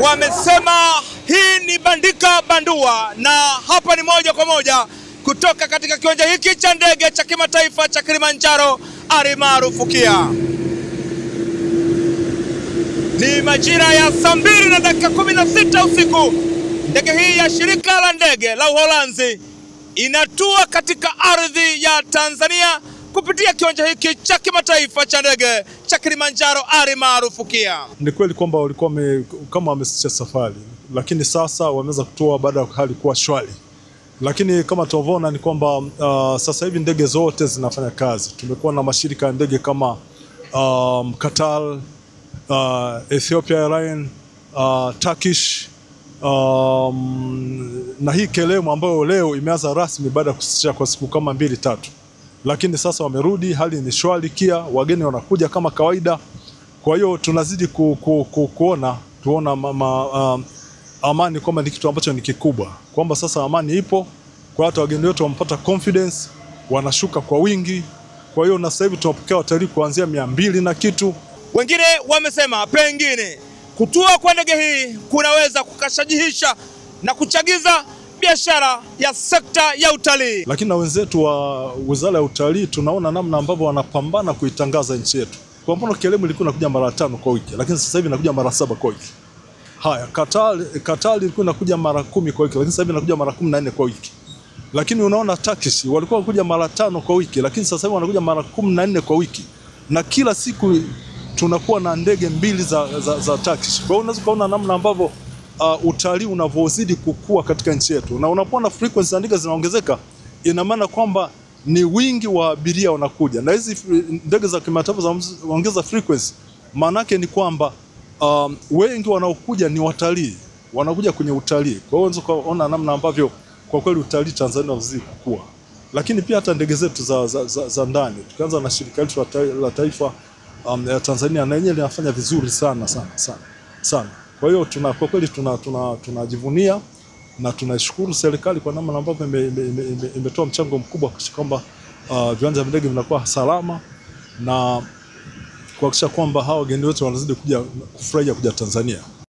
Wamesema hii ni bandika bandua, na hapa ni moja kwa moja kutoka katika kiwanja hiki cha ndege cha kimataifa cha Kilimanjaro alimaarufu KIA. Ni majira ya saa 2:16 usiku. Ndege hii ya shirika la ndege la Uholanzi inatua katika ardhi ya Tanzania kupitia kiwanja hiki cha kimataifa cha ndege cha Kilimanjaro alimaarufu KIA. Ni kweli kwamba walikuwa kama wamesitisha safari, lakini sasa wameweza kutoa baada ya hali kuwa shwari. Lakini kama tunavyoona ni kwamba sasa hivi ndege zote zinafanya kazi. Tumekuwa na mashirika ya ndege kama Qatar, Ethiopia Airlines, Turkish, na hii KLM ambayo leo imeanza rasmi baada ya kusitisha kwa siku kama 2-3. Lakini sasa wamerudi, hali ni shwari KIA, wageni wanakuja kama kawaida. Kwa hiyo tunazidi tuona amani kwamba ni kitu ambacho ni kikubwa. Kwamba sasa amani ipo, kwa hata wageni wetu wamepata confidence, wanashuka kwa wingi. Kwa hiyo na sasa hivi tunapokea watalii kuanzia 200 na kitu. Wengine wamesema pengine kutua kwa ndege hii kunaweza kukashajihisha na kuchagiza biashara ya sekta ya utalii. Lakini na wenzetu wa Wizara ya Utalii tunaona namna ambavyo wanapambana kuitangaza nchi yetu. Kwa mfano KLM ilikuwa inakuja mara 5 kwa wiki, lakini sasa hivi inakuja mara 7 kwa wiki. Haya, Qatar ilikuwa inakuja mara 10 kwa wiki, lakini sasa hivi inakuja mara 14 kwa wiki. Lakini unaona Turkish walikuwa wanakuja mara 5 kwa wiki, lakini sasa hivi wanakuja mara 14 kwa wiki. Na kila siku tunakuwa na ndege 2 za Turkish. Kwa hiyo unaweza kuona namna ambavyo utalii unavyozidi kukua katika nchi yetu. Na unapoona frequency za ndege zinaongezeka, ina maana kwamba ni wingi wa abiria wanakuja. Na hizi ndege za kimataifa zaongeza frequency, maana yake ni kwamba wengi wanaokuja ni watalii, wanakuja kwenye utalii. Kwa hiyo unaweza kuona namna ambavyo kwa kweli utalii Tanzania unazidi kukua. Lakini pia hata ndege zetu za ndani, tukianza na shirika letu la taifa ya Tanzania, na yenyewe linafanya vizuri sana. Kwa hiyo kwa kweli tunajivunia na tunashukuru serikali kwa namna ambavyo imetoa mchango mkubwa kwamba viwanja vya ndege vinakuwa salama na kuhakikisha kwamba hao wageni wetu wanazidi kufurahia kuja Tanzania.